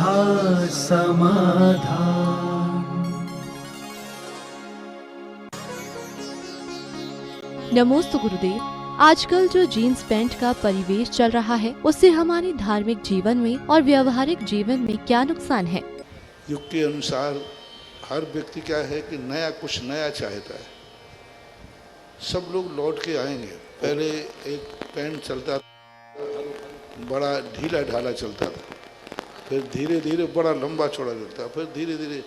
समाधान। नमोस्तु गुरुदेव। आजकल जो जीन्स पैंट का परिवेश चल रहा है उससे हमारे धार्मिक जीवन में और व्यवहारिक जीवन में क्या नुकसान है? युग के अनुसार हर व्यक्ति क्या है कि कुछ नया चाहता है। सब लोग लौट के आएंगे। पहले एक पैंट चलता था, बड़ा ढीला ढाला चलता था, फिर धीरे धीरे बड़ा लंबा चौड़ा चलता, फिर धीरे धीरे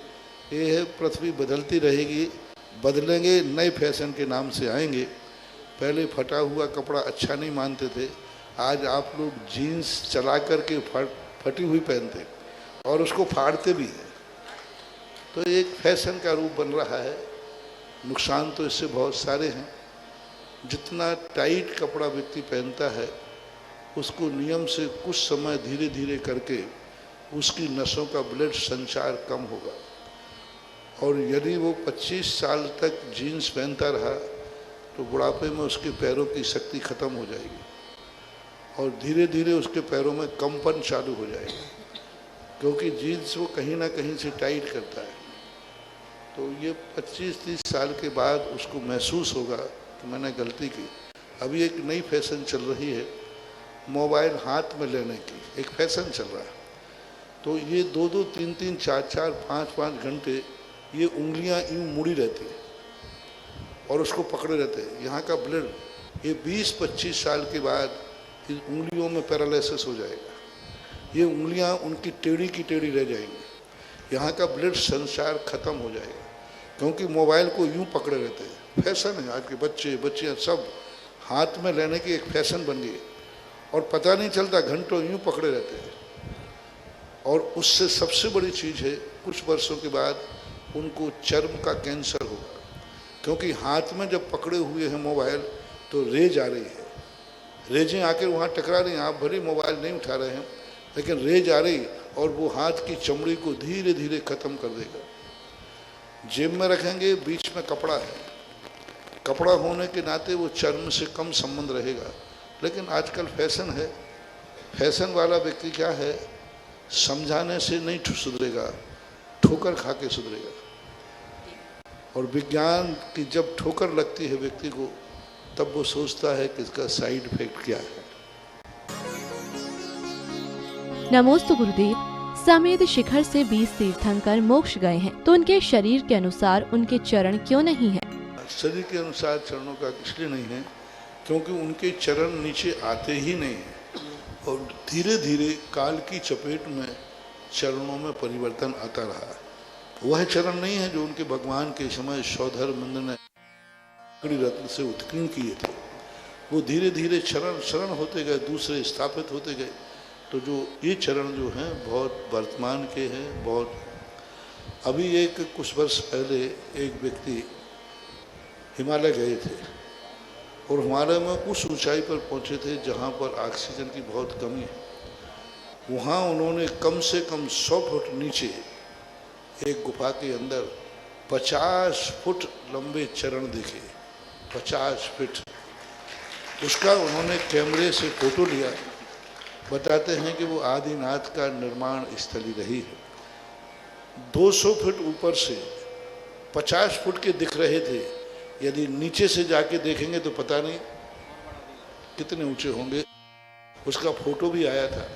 ये है पृथ्वी बदलती रहेगी, बदलेंगे, नए फैशन के नाम से आएंगे। पहले फटा हुआ कपड़ा अच्छा नहीं मानते थे, आज आप लोग जीन्स चला करके फटी हुई पहनते और उसको फाड़ते भी हैं। तो एक फैशन का रूप बन रहा है। नुकसान तो इससे बहुत सारे हैं। जितना टाइट कपड़ा व्यक्ति पहनता है उसको नियम से कुछ समय धीरे धीरे करके उसकी नसों का ब्लड संचार कम होगा, और यदि वो 25 साल तक जीन्स पहनता रहा तो बुढ़ापे में उसके पैरों की शक्ति खत्म हो जाएगी और धीरे धीरे उसके पैरों में कंपन चालू हो जाएगा, क्योंकि जीन्स वो कहीं ना कहीं से टाइट करता है। तो ये 25-30 साल के बाद उसको महसूस होगा कि मैंने गलती की। अभी एक नई फैशन चल रही है मोबाइल हाथ में लेने की, एक फैशन चल रहा है। तो ये 2-2, 3-3, 4-4, 5-5 घंटे ये उंगलियां यूँ मुड़ी रहती है और उसको पकड़े रहते हैं। यहाँ का ब्लड ये 20-25 साल के बाद इन उंगलियों में पैरालिसिस हो जाएगा। ये उंगलियाँ उनकी टेढ़ी की टेढ़ी रह जाएंगी। यहाँ का ब्लड संचार खत्म हो जाएगा, क्योंकि मोबाइल को यूँ पकड़े रहते हैं। फैशन है, आज के बच्चियाँ सब हाथ में लेने की एक फैशन बन गई और पता नहीं चलता, घंटों यूँ पकड़े रहते हैं। और उससे सबसे बड़ी चीज़ है, कुछ वर्षों के बाद उनको चर्म का कैंसर होगा, क्योंकि हाथ में जब पकड़े हुए हैं मोबाइल तो रेज आ रही है, रेजें आकर वहाँ टकरा रही हैं। आप भले मोबाइल नहीं उठा रहे हैं लेकिन रेज आ रही और वो हाथ की चमड़ी को धीरे धीरे ख़त्म कर देगा। जेब में रखेंगे, बीच में कपड़ा है, कपड़ा होने के नाते वो चर्म से कम संबंध रहेगा। लेकिन आजकल फैशन है, फैशन वाला व्यक्ति क्या है, समझाने से नहीं सुधरेगा, ठोकर खा के सुधरेगा। और विज्ञान की जब ठोकर लगती है व्यक्ति को, तब वो सोचता है कि इसका साइड इफेक्ट क्या है। नमोस्तु गुरुदेव। समेध शिखर से 20 तीर्थंकर मोक्ष गए हैं, तो उनके शरीर के अनुसार उनके चरण क्यों नहीं है? शरीर के अनुसार चरणों का इसलिए नहीं है क्योंकि उनके चरण नीचे आते ही नहीं है, और धीरे धीरे काल की चपेट में चरणों में परिवर्तन आता रहा। वह चरण नहीं है जो उनके भगवान के समय सौधर मंद ने रत्न से उत्कीर्ण किए थे। वो धीरे धीरे शरण होते गए, दूसरे स्थापित होते गए। तो जो ये चरण जो हैं बहुत वर्तमान के हैं। बहुत अभी कुछ वर्ष पहले एक व्यक्ति हिमालय गए थे और हिमालय में उस ऊंचाई पर पहुंचे थे जहां पर ऑक्सीजन की बहुत कमी है। वहां उन्होंने कम से कम 100 फुट नीचे एक गुफा के अंदर 50 फुट लंबे चरण देखे, 50 फीट। उसका उन्होंने कैमरे से फोटो लिया। बताते हैं कि वो आदिनाथ का निर्माण स्थली रही है। 200 फुट ऊपर से 50 फुट के दिख रहे थे, यदि नीचे से जाके देखेंगे तो पता नहीं कितने ऊंचे होंगे। उसका फोटो भी आया था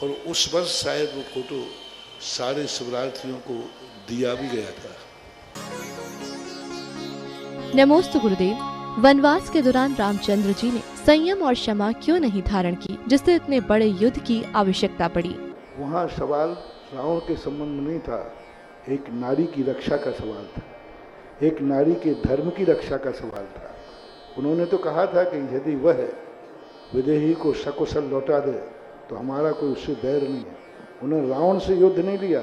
और उस वर्ष शायद वो फोटो सारे शिवरात्रियों को दिया भी गया था। नमोस्तु गुरुदेव। वनवास के दौरान रामचंद्र जी ने संयम और क्षमा क्यों नहीं धारण की, जिससे इतने बड़े युद्ध की आवश्यकता पड़ी? वहाँ सवाल रावण के संबंध में नहीं था, एक नारी की रक्षा का सवाल था, एक नारी के धर्म की रक्षा का सवाल था। उन्होंने तो कहा था कि यदि वह विदेही को सकुशल लौटा दे तो हमारा कोई उससे बैर नहीं है। उन्होंने रावण से युद्ध नहीं लिया,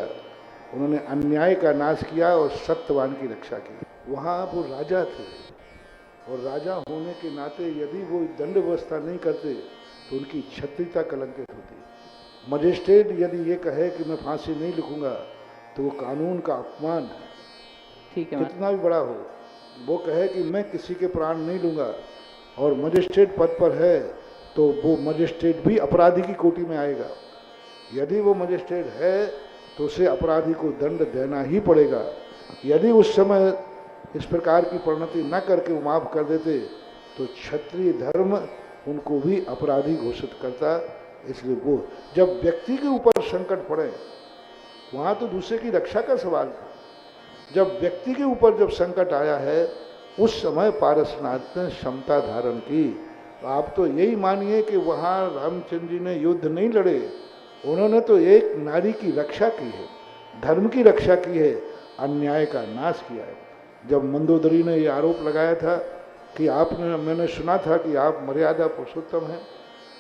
उन्होंने अन्याय का नाश किया और सत्यवान की रक्षा की। वहाँ वो राजा थे और राजा होने के नाते यदि वो दंड व्यवस्था नहीं करते तो उनकी क्षत्रियता कलंकित होती। मजिस्ट्रेट यदि ये कहे कि मैं फांसी नहीं लिखूंगा तो वो कानून का अपमान है, ठीक है, कितना भी बड़ा हो। वो कहे कि मैं किसी के प्राण नहीं लूँगा और मजिस्ट्रेट पद पर है तो वो मजिस्ट्रेट भी अपराधी की कोटि में आएगा। यदि वो मजिस्ट्रेट है तो उसे अपराधी को दंड देना ही पड़ेगा। यदि उस समय इस प्रकार की परिणति न करके वो माफ कर देते तो क्षत्रिय धर्म उनको भी अपराधी घोषित करता। इसलिए वो जब व्यक्ति के ऊपर संकट पड़े, वहाँ तो दूसरे की रक्षा का सवाल था, जब व्यक्ति के ऊपर जब संकट आया है उस समय पारसनाथ ने क्षमता धारण की। आप तो यही मानिए कि वहाँ रामचंद्र जी ने युद्ध नहीं लड़े, उन्होंने तो एक नारी की रक्षा की है, धर्म की रक्षा की है, अन्याय का नाश किया है। जब मंदोदरी ने ये आरोप लगाया था कि मैंने सुना था कि आप मर्यादा पुरुषोत्तम हैं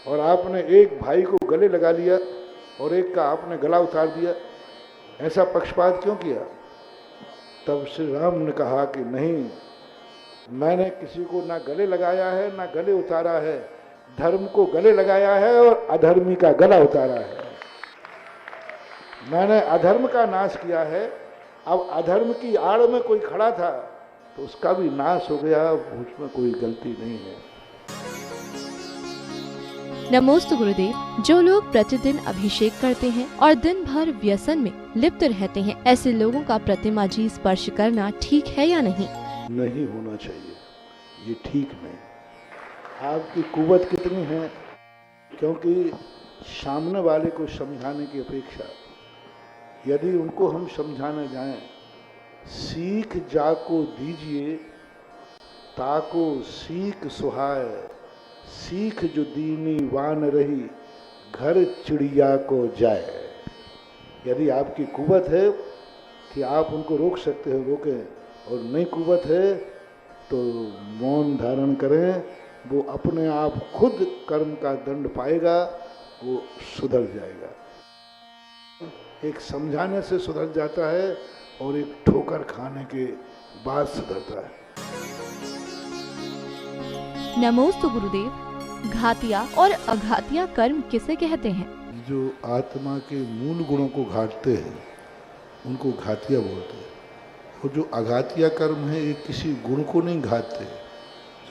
और आपने एक भाई को गले लगा लिया और एक का आपने गला उतार दिया, ऐसा पक्षपात क्यों किया? तब श्री राम ने कहा कि नहीं, मैंने किसी को ना गले लगाया है ना गले उतारा है, धर्म को गले लगाया है और अधर्मी का गला उतारा है। मैंने अधर्म का नाश किया है। अब अधर्म की आड़ में कोई खड़ा था तो उसका भी नाश हो गया, उसमें कोई गलती नहीं है। नमोस्तु गुरुदेव। जो लोग प्रतिदिन अभिषेक करते हैं और दिन भर व्यसन में लिप्त रहते हैं, ऐसे लोगों का प्रतिमा जी स्पर्श करना ठीक है या नहीं? नहीं होना चाहिए, ये ठीक नहीं। आपकी कुवत कितनी है, क्योंकि सामने वाले को समझाने की अपेक्षा यदि उनको हम समझाने जाएं, सीख जाको दीजिए ताको सीख सुहाय, सीख जो दीनी वान रही घर चिड़िया को जाए। यदि आपकी कुवत है कि आप उनको रोक सकते हो रोकें, और नहीं कुवत है तो मौन धारण करें, वो अपने आप खुद कर्म का दंड पाएगा, वो सुधर जाएगा। एक समझाने से सुधर जाता है और एक ठोकर खाने के बाद सुधरता है। नमोस्तु गुरुदेव। घातिया और अघातिया कर्म किसे कहते हैं? जो आत्मा के मूल गुणों को घाटते हैं उनको घातिया बोलते हैं, और जो अघातिया कर्म है ये किसी गुण को नहीं घाटते,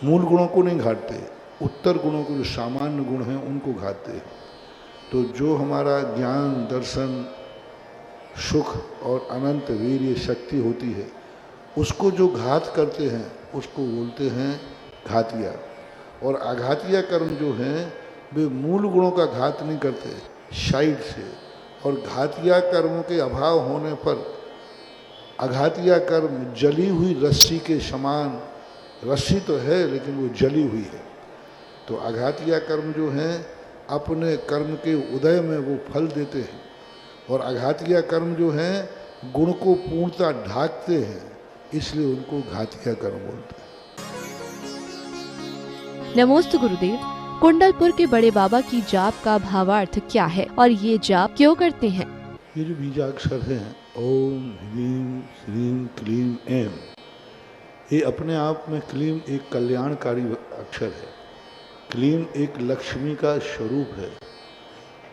मूल गुणों को नहीं घाटते, उत्तर गुणों को, जो सामान्य गुण हैं उनको घाटते हैं। तो जो हमारा ज्ञान, दर्शन, सुख और अनंत वीर्य शक्ति होती है, उसको जो घात करते हैं उसको बोलते हैं घातिया। और अघातिया कर्म जो हैं वे मूल गुणों का घात नहीं करते, साइड से। और घातिया कर्मों के अभाव होने पर अघातिया कर्म जली हुई रस्सी के समान, रस्सी तो है लेकिन वो जली हुई है। तो अघातिया कर्म जो हैं अपने कर्म के उदय में वो फल देते हैं, और अघातिया कर्म जो हैं गुण को पूर्णता ढाकते हैं, इसलिए उनको घातिया कर्म बोलते हैं। नमोस्तु गुरुदेव। कुंडलपुर के बड़े बाबा की जाप का भावार्थ क्या है और ये जाप क्यों करते हैं? ये जो बीजाक्षर हैं ओम ह्रीम श्रीम क्लीम एम, ये अपने आप में क्लीम एक कल्याणकारी अक्षर है। क्लीम एक लक्ष्मी का स्वरूप है,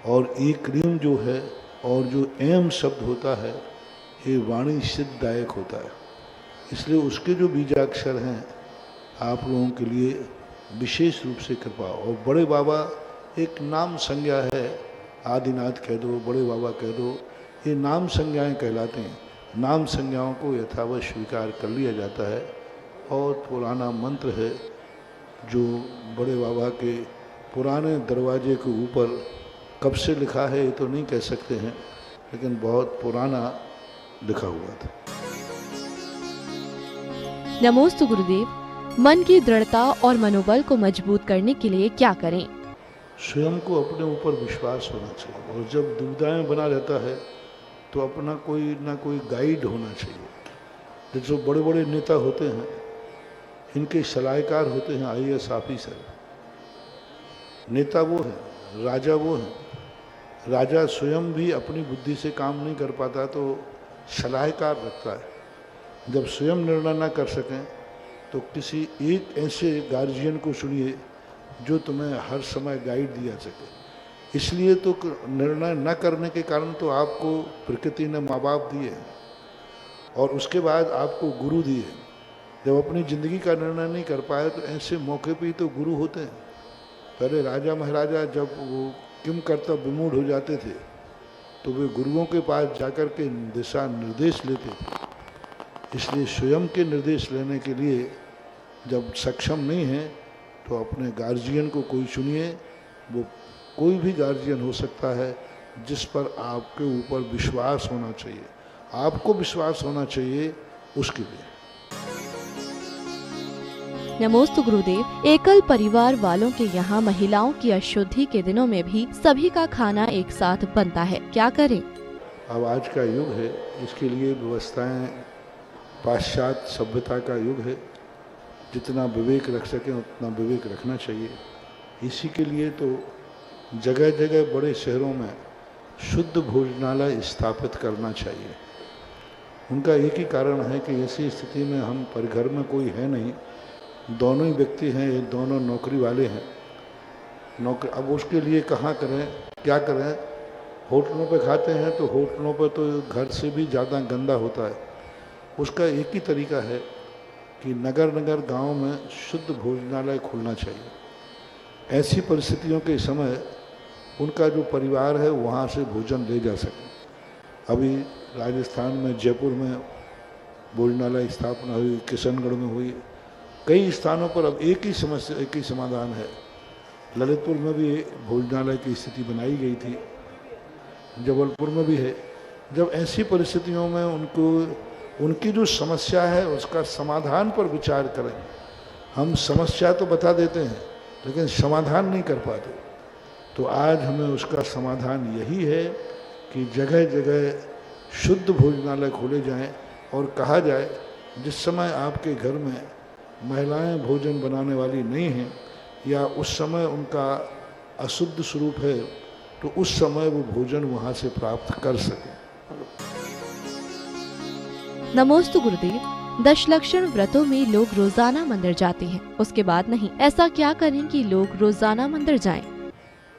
और ये क्लीम जो है और जो एम शब्द होता है ये वाणी सिद्धदायक होता है। इसलिए उसके जो बीजाक्षर हैं आप लोगों के लिए विशेष रूप से कृपा। और बड़े बाबा एक नाम संज्ञा है, आदिनाथ कह दो, बड़े बाबा कह दो, ये नाम संज्ञाएं कहलाते हैं। नाम संज्ञाओं को यथावत स्वीकार कर लिया जाता है। और पुराना मंत्र है जो बड़े बाबा के पुराने दरवाजे के ऊपर कब से लिखा है ये तो नहीं कह सकते हैं, लेकिन बहुत पुराना लिखा हुआ था। नमोस्तु गुरुदेव। मन की दृढ़ता और मनोबल को मजबूत करने के लिए क्या करें? स्वयं को अपने ऊपर विश्वास होना चाहिए, और जब दुविधाएं बना रहता है तो अपना कोई ना कोई गाइड होना चाहिए। जो बड़े बड़े नेता होते हैं इनके सलाहकार होते हैं IAS ऑफिसर। नेता वो है, राजा वो है। राजा स्वयं भी अपनी बुद्धि से काम नहीं कर पाता तो सलाहकार रखता है। जब स्वयं निर्णय ना कर सकें तो किसी एक ऐसे गार्जियन को चुनिए जो तुम्हें हर समय गाइड दिया सके। इसलिए तो निर्णय न करने के कारण तो आपको प्रकृति ने माँ बाप दिए और उसके बाद आपको गुरु दिए। जब अपनी ज़िंदगी का निर्णय नहीं कर पाए तो ऐसे मौके पे ही तो गुरु होते हैं। पहले राजा महाराजा जब वो किम कर्तव्य विमूढ़ हो जाते थे तो वे गुरुओं के पास जाकर के दिशा निर्देश लेते थे। इसलिए स्वयं के निर्देश लेने के लिए जब सक्षम नहीं है तो अपने गार्जियन को कोई चुनिए। वो कोई भी गार्जियन हो सकता है जिस पर आपके ऊपर विश्वास होना चाहिए, आपको विश्वास होना चाहिए उसके लिए। नमोस्तु गुरुदेव। एकल परिवार वालों के यहाँ महिलाओं की अशुद्धि के दिनों में भी सभी का खाना एक साथ बनता है, क्या करें? अब आज का युग है, इसके लिए व्यवस्थाएं पाश्चात्य सभ्यता का युग है। जितना विवेक रख सकें उतना विवेक रखना चाहिए। इसी के लिए तो जगह जगह बड़े शहरों में शुद्ध भोजनालय स्थापित करना चाहिए। उनका एक ही कारण है कि ऐसी स्थिति में हम परिघर में कोई है नहीं, दोनों ही व्यक्ति हैं, ये दोनों नौकरी वाले हैं। अब उसके लिए कहाँ करें, क्या करें? होटलों पे खाते हैं तो होटलों पे तो घर से भी ज़्यादा गंदा होता है। उसका एक ही तरीका है कि नगर नगर गांव में शुद्ध भोजनालय खुलना चाहिए। ऐसी परिस्थितियों के समय उनका जो परिवार है वहाँ से भोजन ले जा सके। अभी राजस्थान में जयपुर में भोजनालय स्थापना हुई, किशनगढ़ में हुई, कई स्थानों पर अब एक ही समस्या, एक ही समाधान है। ललितपुर में भी भोजनालय की स्थिति बनाई गई थी, जबलपुर में भी है। जब ऐसी परिस्थितियों में उनकी जो समस्या है उसका समाधान पर विचार करें। हम समस्या तो बता देते हैं लेकिन समाधान नहीं कर पाते। तो आज हमें उसका समाधान यही है कि जगह जगह शुद्ध भोजनालय खोले जाएं और कहा जाए जिस समय आपके घर में महिलाएं भोजन बनाने वाली नहीं हैं या उस समय उनका अशुद्ध स्वरूप है तो उस समय वो भोजन वहाँ से प्राप्त कर सकें। नमोस्तु गुरुदेव। दशलक्षण व्रतों में लोग रोजाना मंदिर जाते हैं, उसके बाद नहीं। ऐसा क्या करें कि लोग रोजाना मंदिर जाएं?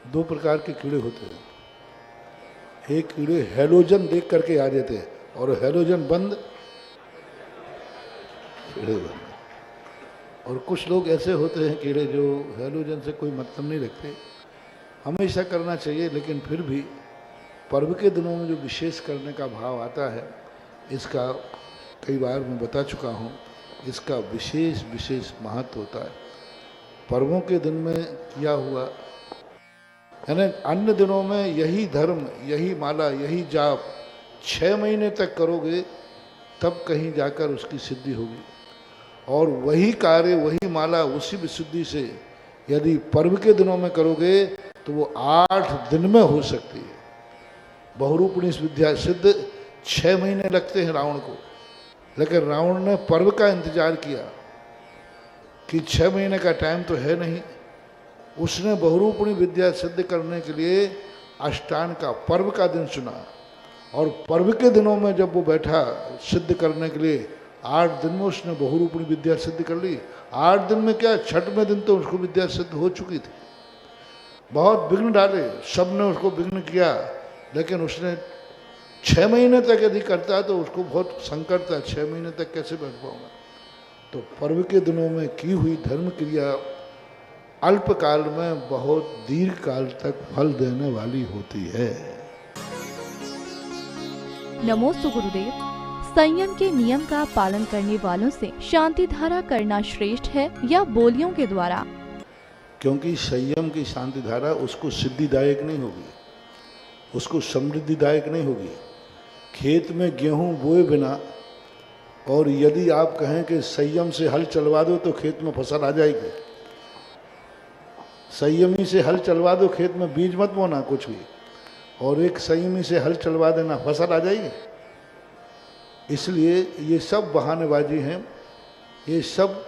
दो प्रकार के कीड़े होते हैं। एक कीड़े हैलोजन देख करके आ जाते हैं और हैलोजन बंद कीड़े बंद। और कुछ लोग ऐसे होते हैं कीड़े जो हैलोजन से कोई मतलब नहीं रखते। हमेशा करना चाहिए, लेकिन फिर भी पर्व के दिनों में जो विशेष करने का भाव आता है, इसका कई बार मैं बता चुका हूँ, इसका विशेष विशेष महत्व होता है। पर्वों के दिन में किया हुआ, यानी अन्य दिनों में यही धर्म, यही माला, यही जाप 6 महीने तक करोगे तब कहीं जाकर उसकी सिद्धि होगी। और वही कार्य, वही माला, उसी विशुद्धि से यदि पर्व के दिनों में करोगे तो वो 8 दिन में हो सकती है। बहुरूपिणी विद्या सिद्ध 6 महीने लगते हैं रावण को, लेकिन रावण ने पर्व का इंतजार किया कि 6 महीने का टाइम तो है नहीं। उसने बहुरूपिणी विद्या सिद्ध करने के लिए अष्टान का पर्व का दिन चुना और पर्व के दिनों में जब वो बैठा सिद्ध करने के लिए 8 दिन में उसने बहुरूपिणी विद्या सिद्ध कर ली। 8 दिन में क्या, 6वें दिन तो उसको विद्या सिद्ध हो चुकी थी। बहुत विघ्न डाले, सब ने उसको विघ्न किया, लेकिन उसने 6 महीने तक यदि करता तो उसको बहुत संकट था, 6 महीने तक कैसे बैठ पाऊंगा। तो पर्व के दिनों में की हुई धर्म क्रिया अल्प काल में बहुत दीर्घ काल तक फल देने वाली होती है। नमोस्तु गुरुदेव। संयम के नियम का पालन करने वालों से शांति धारा करना श्रेष्ठ है या बोलियों के द्वारा? क्योंकि संयम की शांति धारा उसको सिद्धिदायक नहीं होगी, उसको समृद्धिदायक नहीं होगी। खेत में गेहूं बोए बिना और यदि आप कहें कि संयम से हल चलवा दो तो खेत में फसल आ जाएगी। संयमी से हल चलवा दो, खेत में बीज मत बोना कुछ भी, और एक संयमी से हल चलवा देना, फसल आ जाएगी। इसलिए ये सब बहानेबाजी हैं। ये सब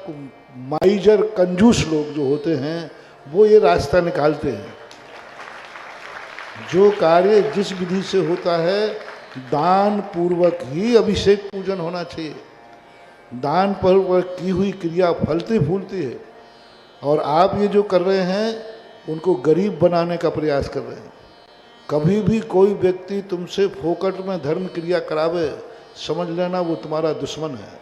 माइजर कंजूस लोग जो होते हैं वो ये रास्ता निकालते हैं। जो कार्य जिस विधि से होता है दान पूर्वक ही अभिषेक पूजन होना चाहिए। दान पूर्वक की हुई क्रिया फलती फूलती है। और आप ये जो कर रहे हैं उनको गरीब बनाने का प्रयास कर रहे हैं। कभी भी कोई व्यक्ति तुमसे फोकट में धर्म क्रिया करावे, समझ लेना वो तुम्हारा दुश्मन है।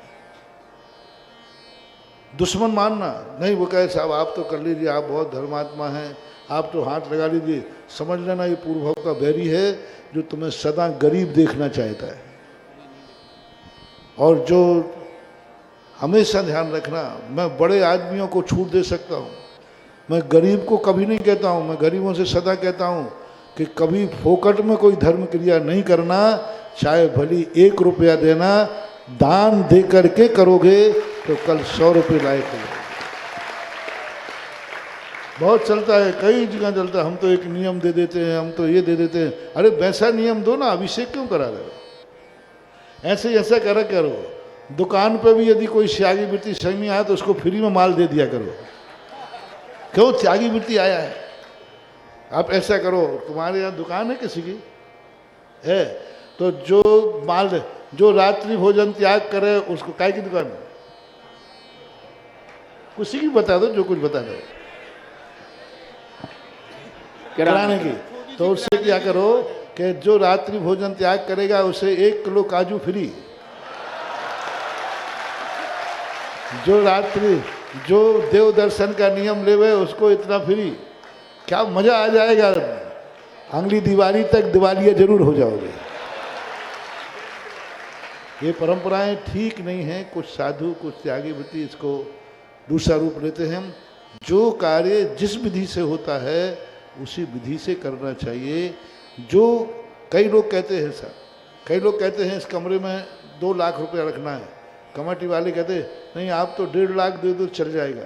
दुश्मन मानना नहीं। वो कहे साहब आप तो कर लीजिए, आप बहुत धर्मात्मा हैं, आप तो हाथ लगा लीजिए, समझ लेना ये पूर्व भाव का बैरी है जो तुम्हें सदा गरीब देखना चाहता है। और जो हमेशा ध्यान रखना, मैं बड़े आदमियों को छूट दे सकता हूँ, मैं गरीब को कभी नहीं कहता हूँ। मैं गरीबों से सदा कहता हूँ कि कभी फोकट में कोई धर्म क्रिया नहीं करना, चाहे भली 1 रुपया देना, दान दे करके करोगे तो कल 100 रुपये लायक हो जाओगे। बहुत चलता है, कई जगह चलता है, हम तो एक नियम दे देते हैं, हम तो ये दे देते हैं। अरे वैसा नियम दो ना, अभिषेक क्यों करा रहे हो? ऐसे ऐसा करो। दुकान पे भी यदि कोई त्यागी वृत्ति सही में आया तो उसको फ्री में माल दे दिया करो। क्यों? त्यागी वृत्ति आया है। आप ऐसा करो, तुम्हारे यहाँ दुकान है किसी की है तो जो माल, जो रात्रि भोजन त्याग करे उसको, काय की दुकान है? किसी की बता दो, जो कुछ बता दो, किराने की। तो उससे क्या करो कि जो रात्रि भोजन त्याग करेगा उसे 1 किलो काजू फ्री। जो देव दर्शन का नियम लेवे उसको इतना फ्री। क्या मजा आ जाएगा, अगली दिवाली तक दिवालिया जरूर हो जाओगे। ये परंपराएं ठीक नहीं हैं। कुछ साधु, कुछ त्यागी वृत्ति इसको दूसरा रूप लेते हैं। जो कार्य जिस विधि से होता है उसी विधि से करना चाहिए। जो कई लोग कहते हैं सर, कई लोग कहते हैं इस कमरे में 2 लाख रुपया रखना है। कमेटी वाले कहते हैं नहीं आप तो 1.5 लाख दे दो चल जाएगा।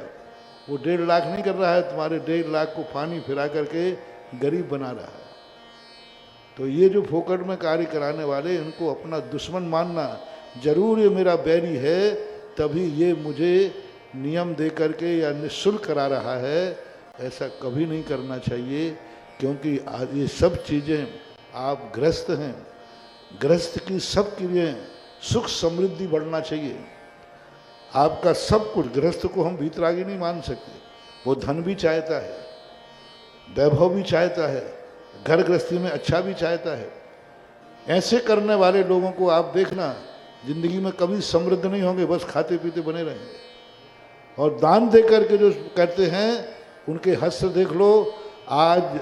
वो 1.5 लाख नहीं कर रहा है, तुम्हारे 1.5 लाख को पानी फिरा करके गरीब बना रहा है। तो ये जो फोकट में कार्य कराने वाले, इनको अपना दुश्मन मानना, जरूर ये मेरा बैरी है तभी ये मुझे नियम दे करके या निःशुल्क करा रहा है, ऐसा कभी नहीं करना चाहिए। क्योंकि आज ये सब चीज़ें, आप गृहस्थ हैं, गृहस्थ की सब क्रियाएं, सुख समृद्धि बढ़ना चाहिए। आपका सब कुछ, गृहस्थ को हम भीतरागी नहीं मान सकते। वो धन भी चाहता है, वैभव भी चाहता है, घर गृहस्थी में अच्छा भी चाहता है। ऐसे करने वाले लोगों को आप देखना जिंदगी में कभी समृद्ध नहीं होंगे, बस खाते पीते बने रहेंगे। और दान दे करके जो करते हैं उनके हस्त देख लो। आज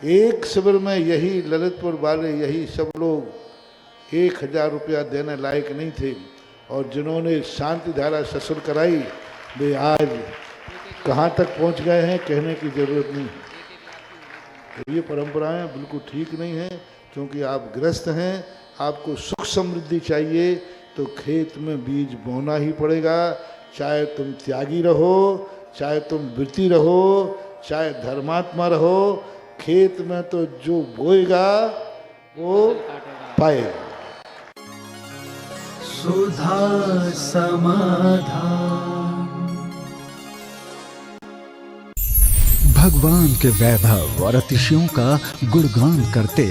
एक शिविर में यही ललितपुर वाले, यही सब लोग 1000 रुपया देने लायक नहीं थे, और जिन्होंने शांति धारा ससुर कराई वे आज कहाँ तक पहुँच गए हैं, कहने की जरूरत नहीं है। तो ये परंपराएं बिल्कुल ठीक नहीं हैं। क्योंकि आप गृहस्थ हैं, आपको सुख समृद्धि चाहिए तो खेत में बीज बोना ही पड़ेगा। चाहे तुम त्यागी रहो, चाहे तुम वृत्ति रहो, चाहे धर्मात्मा रहो, खेत में तो जो बोएगा वो पाएगा। सुधा समाधान। भगवान के वैभव और अतिशयों का गुणगान करते